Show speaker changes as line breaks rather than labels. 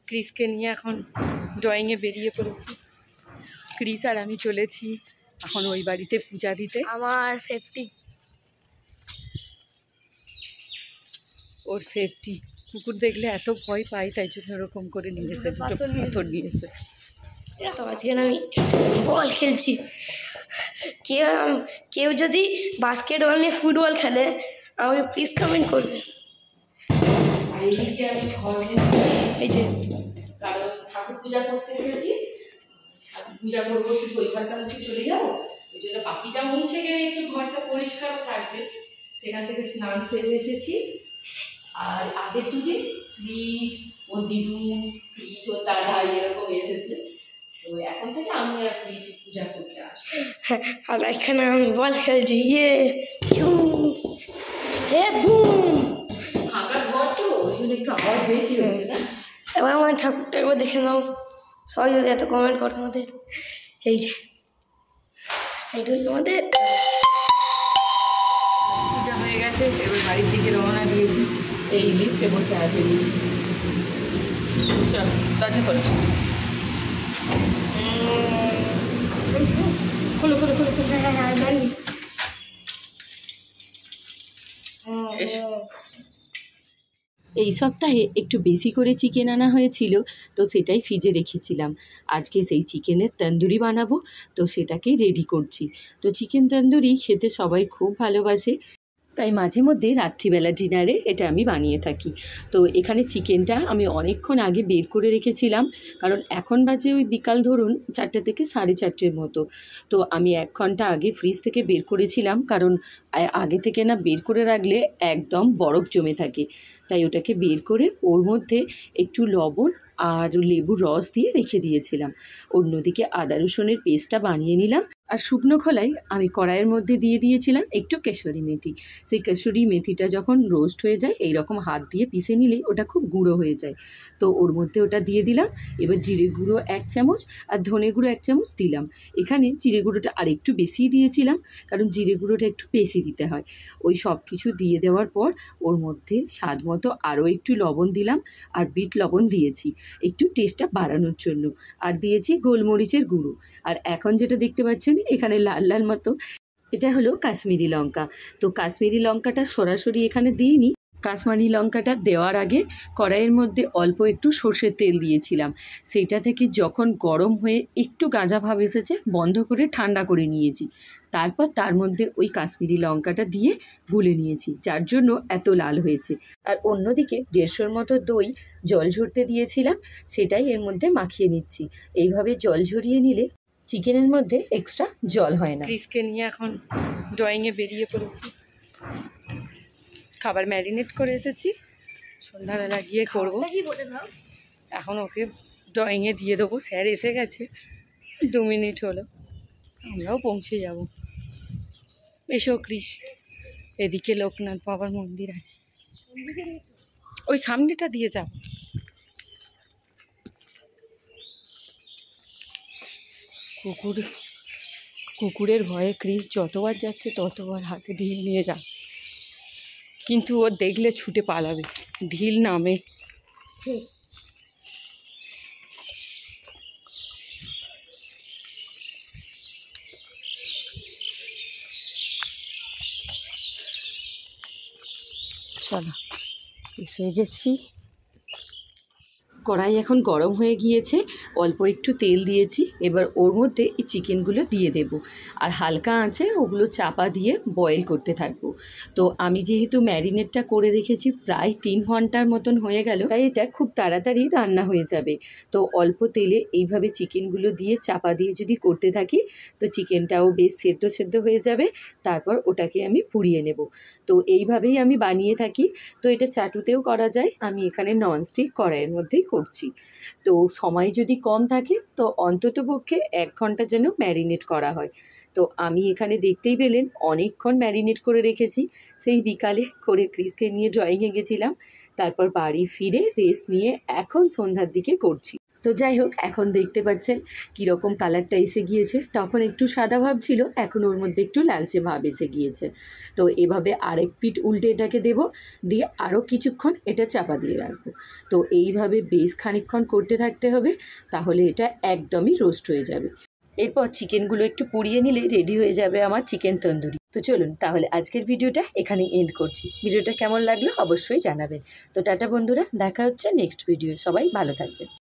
ক্রিসকে নিয়ে এখন ড্রয়িংয়ে বেরিয়ে পড়েছি। ক্রিস আর আমি চলেছি এখন ওই বাড়িতে পূজা দিতে।
আমার সেফটি,
ওর সেফটি। কুকুর দেখলে এত ভয় পাই, তাই জন্য ওরকম করে নিয়েছে, দুটো পাথর নিয়েছে।
তো আজকে আমি বল খেলছি। কেউ যদি বাস্কেটবল নিয়ে ফুটবল খেলে আমাকে প্লিজ কমেন্ট করবে।
এই যে কারণ ঠাকুর পূজা করতে এসেছি, ঠাকুর পূজা করবো, শুধু ওই ঘরটা মুছে চলে যাবো। ওই জন্য বাকিটা মুছে গেলে একটু ঘরটা পরিষ্কার থাকবে, সেখান থেকে স্নান সেরে এসেছি। আর আগের দিকে ক্রিস, ও দিদু, ক্রিস ও দাদা এরকম এসেছে। তো এখন থেকে আমি আর ক্রিস পূজা করতে আসবো।
আর এখানে আমি বল খেলছি।
ফাঁকা ঘর তো, ওই জন্য একটু আওয়াজ বেশি হচ্ছে না।
এবার আমাদের ঠাকুরটা একবার দেখে নাও, সবাই যদি এত কমেন্ট করো আমাদের। এই যে এটা আমাদের
পূজা হয়ে গেছে, এবার বাড়ির দিকে রওনা দিয়েছি। এই লিফটে বসে আছে নিচে। চল দরজা করছি,
খোলো খোলো খোলো খোলো। হ্যাঁ জানি।
এই সপ্তাহে একটু বেশি করে চিকেন আনা হয়েছিল, তো সেটাই ফ্রিজে রেখেছিলাম। আজকে সেই চিকেনের তন্দুরি বানাবো, তো সেটাকেই রেডি করছি। তো চিকেন তন্দুরি খেতে সবাই খুব ভালোবাসে, তাই মাঝে মধ্যে রাত্রিবেলা ডিনারে এটা আমি বানিয়ে থাকি। তো এখানে চিকেনটা আমি অনেকক্ষণ আগে বের করে রেখেছিলাম, কারণ এখন বাজে ওই বিকাল ধরুন 4টে থেকে 4:30 মতো। তো আমি 1 ঘন্টা আগে ফ্রিজ থেকে বের করেছিলাম, কারণ আগে থেকে না বের করে রাখলে একদম বরফ জমে থাকে। তাই ওটাকে বের করে ওর মধ্যে একটু লবণ আর লেবুর রস দিয়ে রেখে দিয়েছিলাম। অন্যদিকে আদা রসুনের পেস্টটা বানিয়ে নিলাম, আর শুকনো খোলাই আমি কড়াইয়ের মধ্যে দিয়ে দিয়েছিলাম একটু কেশরি মেথি। সেই কেশরি মেথিটা যখন রোস্ট হয়ে যায়, এইরকম হাত দিয়ে পিষে নিলেই ওটা খুব গুঁড়ো হয়ে যায়। তো ওর মধ্যে ওটা দিয়ে দিলাম। এবার জিরে গুঁড়ো 1 চামচ আর ধনে গুঁড়ো 1 চামচ দিলাম। এখানে জিরে গুঁড়োটা আর একটু বেশিই দিয়েছিলাম, কারণ জিরে গুঁড়োটা একটু বেশি দিতে হয়। ওই সব কিছু দিয়ে দেওয়ার পর ওর মধ্যে স্বাদ মতো আরও একটু লবণ দিলাম, আর বিট লবণ দিয়েছি একটু টেস্টটা বাড়ানোর জন্য, আর দিয়েছি গোলমরিচের গুঁড়ো। আর এখন যেটা দেখতে পাচ্ছেন এখানে লাল লাল মতো, এটা হলো কাশ্মীরি লঙ্কা। তো কাশ্মীরি লঙ্কাটা সরাসরি এখানে দিইনি, কাশ্মীরি লঙ্কাটা দেওয়ার আগে কড়াইয়ের মধ্যে অল্প একটু সর্ষের তেল দিয়েছিলাম। সেইটা থেকে যখন গরম হয়ে একটু গাঁজা ভাব এসেছে, বন্ধ করে ঠান্ডা করে নিয়েছি। তারপর তার মধ্যে ওই কাশ্মীরি লঙ্কাটা দিয়ে গুলে নিয়েছি, যার জন্য এত লাল হয়েছে। আর অন্যদিকে 150 মতো দই জল ঝরতে দিয়েছিলাম, সেটাই এর মধ্যে মাখিয়ে নিচ্ছি। এইভাবে জল ঝরিয়ে নিলে চিকেনের মধ্যে এক্সট্রা জল হয় না। ক্রিসকে নিয়ে এখন ড্রয়িংয়ে বেরিয়ে পড়েছি। খাবার ম্যারিনেট করে এসেছি, সন্ধ্যাবেলা গিয়ে করবো। এখন ওকে ড্রয়িংয়ে দিয়ে দেবো, স্যার এসে গেছে, 2 মিনিট হলো, আমরাও পৌঁছে যাব। এসো ক্রিস, এদিকে লোকনাথ বাবার মন্দির আছে, ওই সামনেটা দিয়ে যাব। কুকুরের ভয়ে ক্রিস যতবার যাচ্ছে ততবার হাতে ঢিল নিয়ে যা, কিন্তু ও দেখলে ছুটে পালাবে, ঢিল নামে। চলো এসে গেছি। কড়াই এখন গরম হয়ে গিয়েছে, অল্প একটু তেল দিয়েছি। এবার ওর মধ্যে এই চিকেনগুলো দিয়ে দেব, আর হালকা আঁচে ওগুলো চাপা দিয়ে বয়েল করতে থাকবো। তো আমি যেহেতু ম্যারিনেটটা করে রেখেছি প্রায় 3 ঘন্টার মতন হয়ে গেল, তাই এটা খুব তাড়াতাড়ি রান্না হয়ে যাবে। তো অল্প তেলে এইভাবে চিকেনগুলো দিয়ে চাপা দিয়ে যদি করতে থাকি, তো চিকেনটাও বেশ সেদ্ধ হয়ে যাবে। তারপর ওটাকে আমি পুড়িয়ে নেব। তো এইভাবেই আমি বানিয়ে থাকি। তো এটা চাটুতেও করা যায়, আমি এখানে ননস্টিক কড়াইয়ের মধ্যেই করছি। তো সময় যদি কম থাকে তো অন্ততপক্ষে 1 ঘন্টা যেন ম্যারিনেট করা হয়। তো আমি এখানে দেখতেই পেলেন অনেকক্ষণ ম্যারিনেট করে রেখেছি। সেই বিকালে করে ক্রিসকে নিয়ে ড্রয়িংয়ে গেছিলাম, তারপর বাড়ি ফিরে রেস্ট নিয়ে এখন সন্ধ্যার দিকে করছি। তো যাই হোক, এখন দেখতে পাচ্ছেন কীরকম কালারটা এসে গিয়েছে। তখন একটু সাদা ভাব ছিল, এখন ওর মধ্যে একটু লালচে ভাব এসে গিয়েছে। তো এভাবে আরেক পিঠ উল্টে এটাকে দেব, দিয়ে আরও কিছুক্ষণ এটা চাপা দিয়ে রাখবো। তো এইভাবে বেশ খানিকক্ষণ করতে থাকতে হবে, তাহলে এটা একদমই রোস্ট হয়ে যাবে। এরপর চিকেনগুলো একটু পুড়িয়ে নিলে রেডি হয়ে যাবে আমার চিকেন তন্দুরি। তো চলুন তাহলে আজকের ভিডিওটা এখানেই এন্ড করছি। ভিডিওটা কেমন লাগলো অবশ্যই জানাবেন। তো টাটা বন্ধুরা, দেখা হচ্ছে নেক্সট ভিডিও। সবাই ভালো থাকবেন।